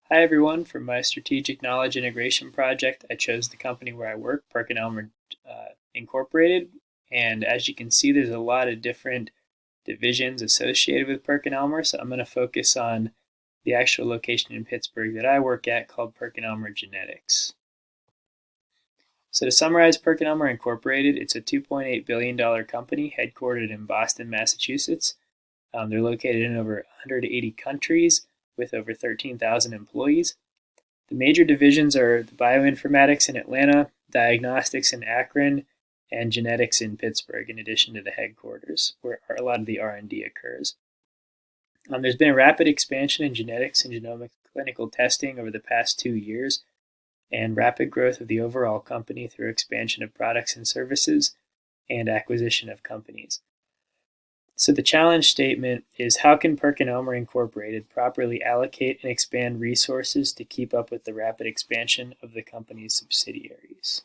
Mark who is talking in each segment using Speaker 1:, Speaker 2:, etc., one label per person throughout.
Speaker 1: Hi everyone, for my strategic knowledge integration project, I chose the company where I work, PerkinElmer Incorporated. And as you can see, there's a lot of different divisions associated with PerkinElmer. So I'm going to focus on the actual location in Pittsburgh that I work at called PerkinElmer Genetics. So to summarize PerkinElmer Incorporated, it's a $2.8 billion company headquartered in Boston, Massachusetts. They're located in over 180 countries with over 13,000 employees. The major divisions are the bioinformatics in Atlanta, diagnostics in Akron, and genetics in Pittsburgh, in addition to the headquarters, where a lot of the R&D occurs. There's been a rapid expansion in genetics and genomic clinical testing over the past 2 years, and rapid growth of the overall company through expansion of products and services and acquisition of companies. So the challenge statement is, how can PerkinElmer Incorporated properly allocate and expand resources to keep up with the rapid expansion of the company's subsidiaries?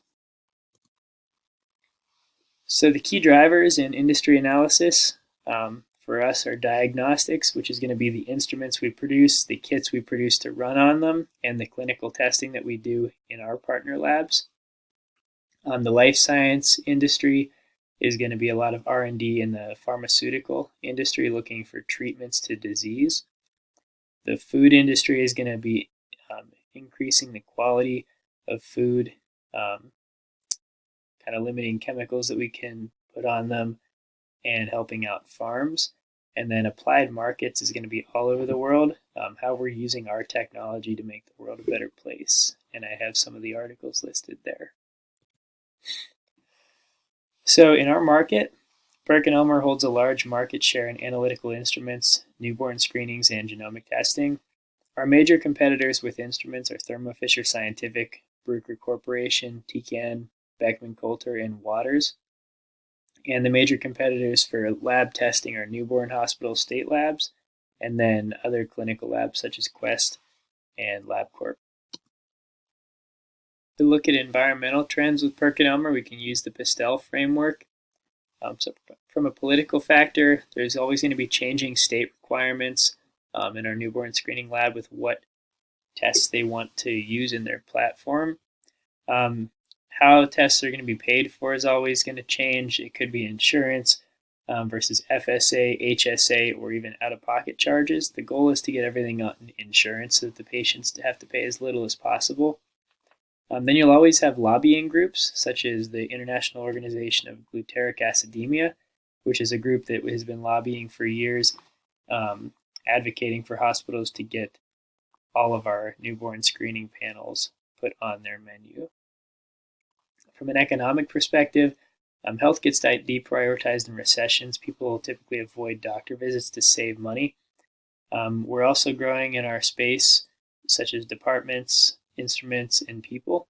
Speaker 1: So the key drivers in industry analysis for us are diagnostics, which is going to be the instruments we produce, the kits we produce to run on them, and the clinical testing that we do in our partner labs. The life science industry is going to be a lot of R&D in the pharmaceutical industry looking for treatments to disease. The food industry is going to be increasing the quality of food, kind of limiting chemicals that we can put on them and helping out farms. And then applied markets is going to be all over the world, how we're using our technology to make the world a better place. And I have some of the articles listed there. So in our market, PerkinElmer holds a large market share in analytical instruments, newborn screenings, and genomic testing. Our major competitors with instruments are Thermo Fisher Scientific, Bruker Corporation, Tecan, Beckman Coulter, and Waters. And the major competitors for lab testing are Newborn Hospital State Labs, and then other clinical labs such as Quest and LabCorp. To look at environmental trends with PerkinElmer, we can use the Pastel framework. So from a political factor, there's always going to be changing state requirements in our newborn screening lab with what tests they want to use in their platform. How tests are going to be paid for is always going to change. It could be insurance versus FSA, HSA, or even out-of-pocket charges. The goal is to get everything on insurance so that the patients have to pay as little as possible. Then you'll always have lobbying groups, such as the International Organization of Glutaric Acidemia, which is a group that has been lobbying for years, advocating for hospitals to get all of our newborn screening panels put on their menu. From an economic perspective, health gets deprioritized in recessions. People typically avoid doctor visits to save money. We're also growing in our space, such as departments, instruments, and people.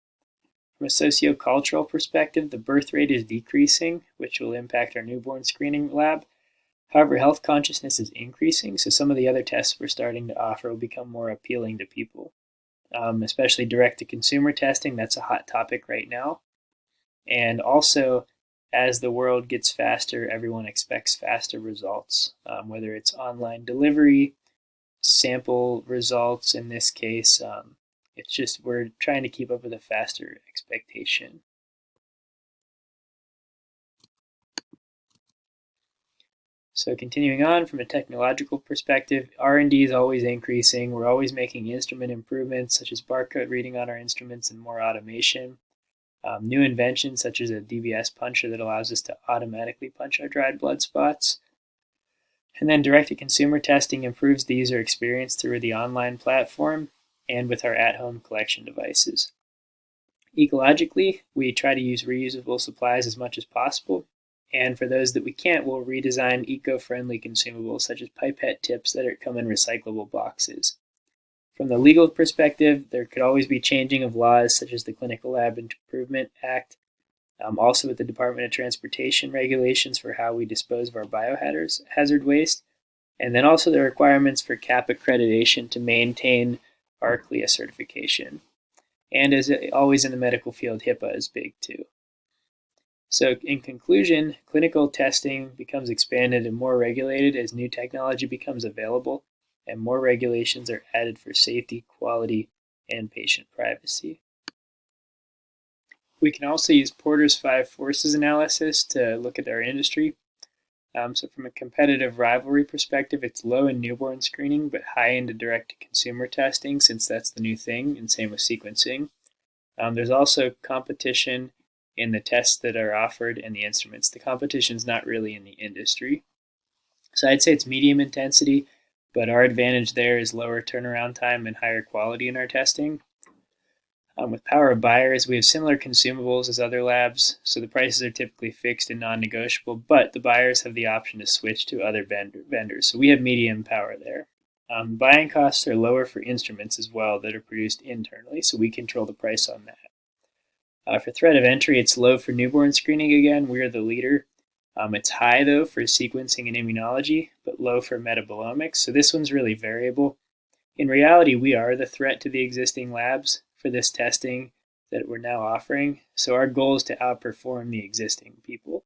Speaker 1: From a sociocultural perspective, the birth rate is decreasing, which will impact our newborn screening lab. However, health consciousness is increasing, so some of the other tests we're starting to offer will become more appealing to people, especially direct-to-consumer testing. That's a hot topic right now. And also, as the world gets faster, everyone expects faster results, whether it's online delivery, sample results in this case. It's just we're trying to keep up with a faster expectation. So continuing on from a technological perspective, R&D is always increasing. We're always making instrument improvements such as barcode reading on our instruments and more automation. New inventions such as a DBS puncher that allows us to automatically punch our dried blood spots. And then direct-to-consumer testing improves the user experience through the online platform and with our at-home collection devices. Ecologically, we try to use reusable supplies as much as possible. And for those that we can't, we'll redesign eco-friendly consumables such as pipette tips that come in recyclable boxes. From the legal perspective, there could always be changing of laws such as the Clinical Lab Improvement Act, also with the Department of Transportation regulations for how we dispose of our biohazard waste, and then also the requirements for CAP accreditation to maintain our CLIA certification. And as always in the medical field, HIPAA is big too. So in conclusion, clinical testing becomes expanded and more regulated as new technology becomes available. and more regulations are added for safety, quality, and patient privacy. We can also use Porter's 5 forces analysis to look at our industry. So from a competitive rivalry perspective, it's low in newborn screening, but high into direct-to-consumer testing, since that's the new thing, and same with sequencing. There's also competition in the tests that are offered and the instruments. The competition's not really in the industry. So I'd say it's medium intensity, but our advantage there is lower turnaround time and higher quality in our testing. With power of buyers, we have similar consumables as other labs, so the prices are typically fixed and non-negotiable, but the buyers have the option to switch to other vendors, so we have medium power there. Buying costs are lower for instruments as well that are produced internally, so we control the price on that. For threat of entry, it's low for newborn screening again. We're the leader. It's high, though, for sequencing and immunology, but low for metabolomics, so this one's really variable. In reality, we are the threat to the existing labs for this testing that we're now offering, so our goal is to outperform the existing people.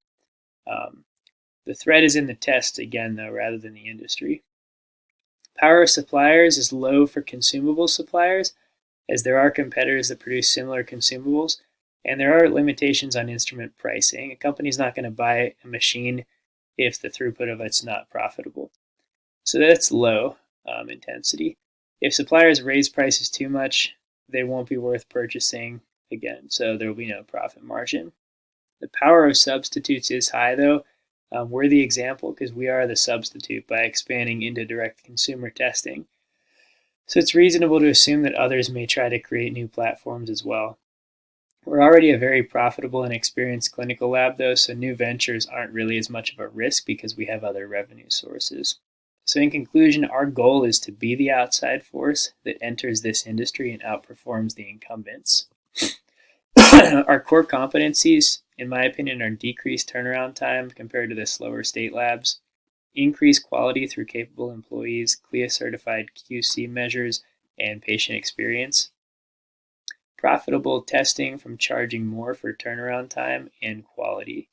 Speaker 1: The threat is in the test again, though, rather than the industry. Power of suppliers is low for consumable suppliers, as there are competitors that produce similar consumables, and there are limitations on instrument pricing. A company's not going to buy a machine if the throughput of it's not profitable. So that's low intensity. If suppliers raise prices too much, they won't be worth purchasing again, so there will be no profit margin. The power of substitutes is high, though. We're the example because we are the substitute by expanding into direct consumer testing. So it's reasonable to assume that others may try to create new platforms as well. We're already a very profitable and experienced clinical lab, though, so new ventures aren't really as much of a risk because we have other revenue sources. So in conclusion, our goal is to be the outside force that enters this industry and outperforms the incumbents. Our core competencies, in my opinion, are decreased turnaround time compared to the slower state labs, increased quality through capable employees, CLIA-certified QC measures, and patient experience, profitable testing from charging more for turnaround time and quality.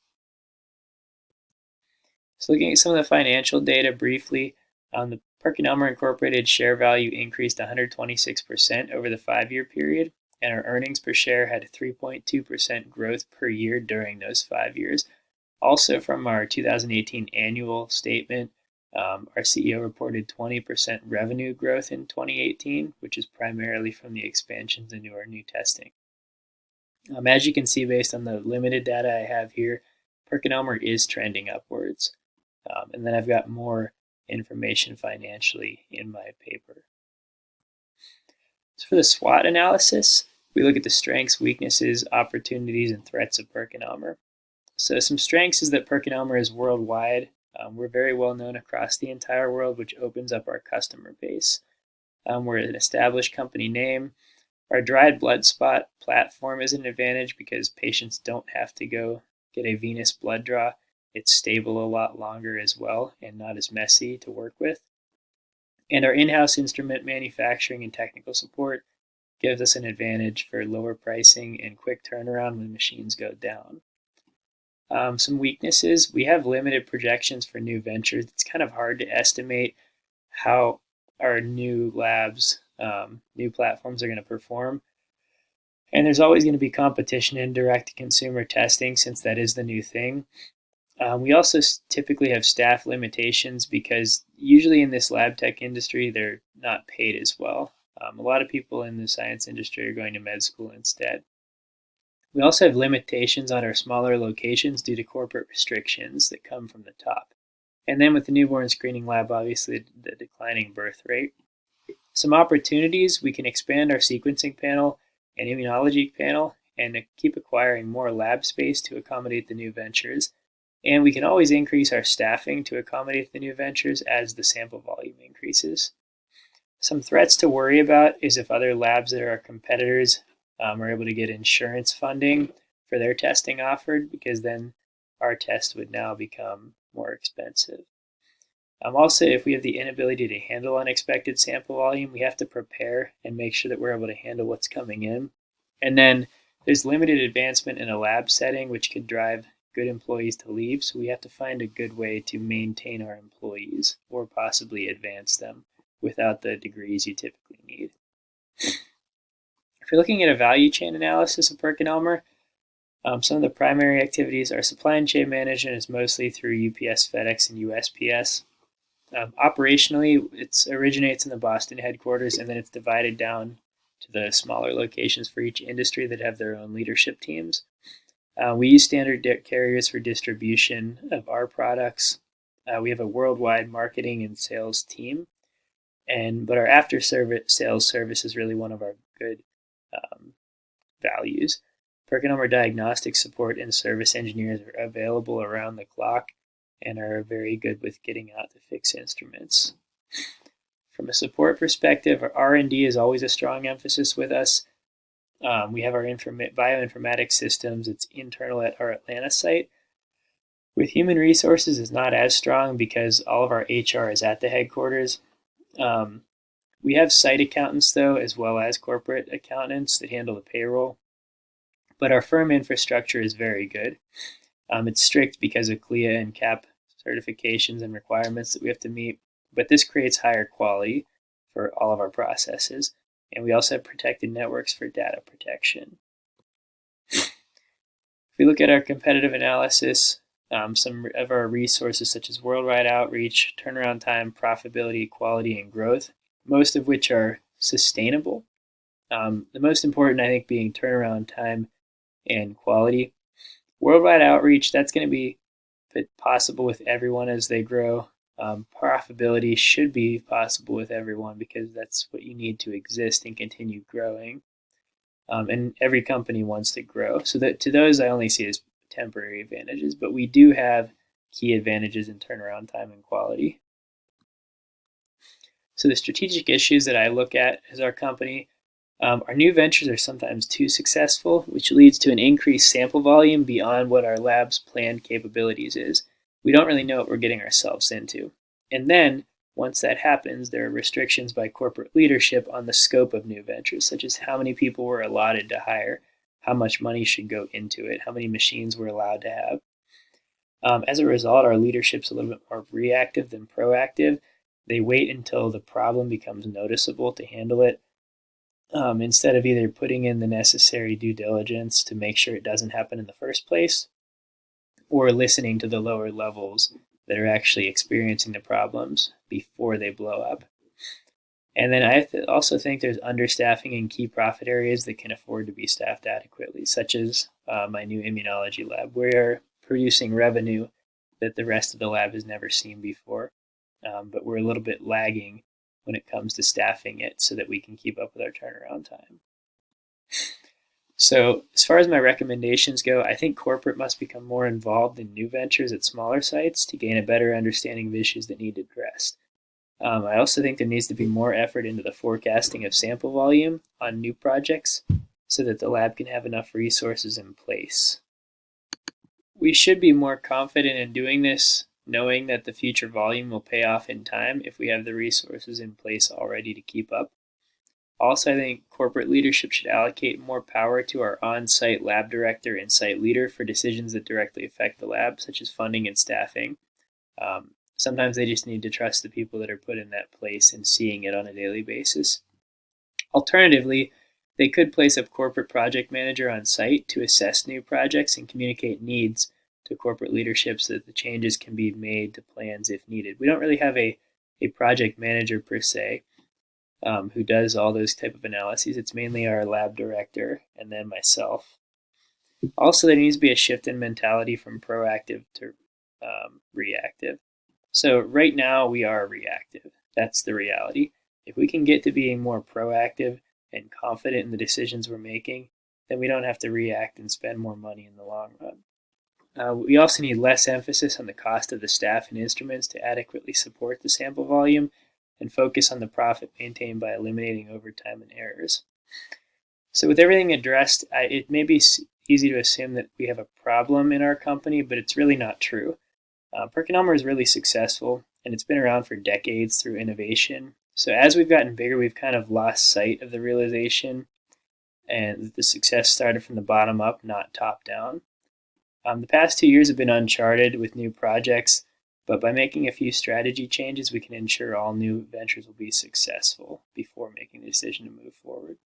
Speaker 1: So looking at some of the financial data briefly, the PerkinElmer Incorporated share value increased 126% over the 5-year period, and our earnings per share had a 3.2% growth per year during those 5 years. Also from our 2018 annual statement, our CEO reported 20% revenue growth in 2018, which is primarily from the expansions into our new testing. As you can see, based on the limited data I have here, PerkinElmer is trending upwards. And then I've got more information financially in my paper. So for the SWOT analysis, we look at the strengths, weaknesses, opportunities, and threats of PerkinElmer. So some strengths is that PerkinElmer is worldwide. We're very well known across the entire world, which opens up our customer base. We're an established company name. Our dried blood spot platform is an advantage because patients don't have to go get a venous blood draw. It's stable a lot longer as well and not as messy to work with. And our in-house instrument manufacturing and technical support gives us an advantage for lower pricing and quick turnaround when machines go down. Some weaknesses, we have limited projections for new ventures. It's kind of hard to estimate how our new labs, new platforms are going to perform. And there's always going to be competition in direct-to-consumer testing since that is the new thing. We also typically have staff limitations because usually in this lab tech industry, they're not paid as well. A lot of people in the science industry are going to med school instead. We also have limitations on our smaller locations due to corporate restrictions that come from the top. And then with the newborn screening lab, obviously the declining birth rate. Some opportunities, we can expand our sequencing panel and immunology panel and keep acquiring more lab space to accommodate the new ventures. And we can always increase our staffing to accommodate the new ventures as the sample volume increases. Some threats to worry about is if other labs that are our competitors are able to get insurance funding for their testing offered, because then our test would now become more expensive. Also, if we have the inability to handle unexpected sample volume, we have to prepare and make sure that we're able to handle what's coming in. And then there's limited advancement in a lab setting, which could drive good employees to leave, so we have to find a good way to maintain our employees or possibly advance them, without the degrees you typically need. If you're looking at a value chain analysis of PerkinElmer, some of the primary activities are supply chain management is mostly through UPS, FedEx, and USPS. Operationally, it originates in the Boston headquarters, and then it's divided down to the smaller locations for each industry that have their own leadership teams. We use standard carriers for distribution of our products. We have a worldwide marketing and sales team, but our sales service is really one of our good values. PerkinElmer diagnostic support and service engineers are available around the clock and are very good with getting out to fix instruments. From a support perspective, our R&D is always a strong emphasis with us. We have our bioinformatics systems. It's internal at our Atlanta site. With human resources, it's not as strong because all of our HR is at the headquarters. We have site accountants, though, as well as corporate accountants that handle the payroll. But our firm infrastructure is very good. It's strict because of CLIA and CAP certifications and requirements that we have to meet, but this creates higher quality for all of our processes. And we also have protected networks for data protection. If we look at our competitive analysis, some of our resources such as worldwide outreach, turnaround time, profitability, quality, and growth, most of which are sustainable. The most important, I think, being turnaround time and quality. Worldwide outreach, that's going to be possible with everyone as they grow. Profitability should be possible with everyone because that's what you need to exist and continue growing. And every company wants to grow. So to those, I only see as temporary advantages, but we do have key advantages in turnaround time and quality. So the strategic issues that I look at as our company, our new ventures are sometimes too successful, which leads to an increased sample volume beyond what our lab's planned capabilities is. We don't really know what we're getting ourselves into. And then, once that happens, there are restrictions by corporate leadership on the scope of new ventures, such as how many people we're allotted to hire, how much money should go into it, how many machines we're allowed to have. As a result, our leadership's a little bit more reactive than proactive. They wait until the problem becomes noticeable to handle it. Instead of either putting in the necessary due diligence to make sure it doesn't happen in the first place, or listening to the lower levels that are actually experiencing the problems before they blow up. And then I also think there's understaffing in key profit areas that can afford to be staffed adequately, such as my new immunology lab. We're producing revenue that the rest of the lab has never seen before, but we're a little bit lagging when it comes to staffing it so that we can keep up with our turnaround time. So as far as my recommendations go, I think corporate must become more involved in new ventures at smaller sites to gain a better understanding of issues that need addressed. I also think there needs to be more effort into the forecasting of sample volume on new projects so that the lab can have enough resources in place. We should be more confident in doing this, knowing that the future volume will pay off in time if we have the resources in place already to keep up. Also, I think corporate leadership should allocate more power to our on-site lab director and site leader for decisions that directly affect the lab, such as funding and staffing. Sometimes they just need to trust the people that are put in that place and seeing it on a daily basis. Alternatively, they could place a corporate project manager on site to assess new projects and communicate needs to corporate leadership so that the changes can be made to plans if needed. We don't really have a project manager per se who does all those type of analyses. It's mainly our lab director and then myself. Also, there needs to be a shift in mentality from proactive to reactive. So right now we are reactive. That's the reality. If we can get to being more proactive and confident in the decisions we're making, then we don't have to react and spend more money in the long run. We also need less emphasis on the cost of the staff and instruments to adequately support the sample volume and focus on the profit maintained by eliminating overtime and errors. So with everything addressed, it may be easy to assume that we have a problem in our company, but it's really not true. PerkinElmer is really successful, and it's been around for decades through innovation. So as we've gotten bigger, we've kind of lost sight of the realization and the success started from the bottom up, not top down. The past 2 years have been uncharted with new projects, But by making a few strategy changes, we can ensure all new ventures will be successful before making the decision to move forward.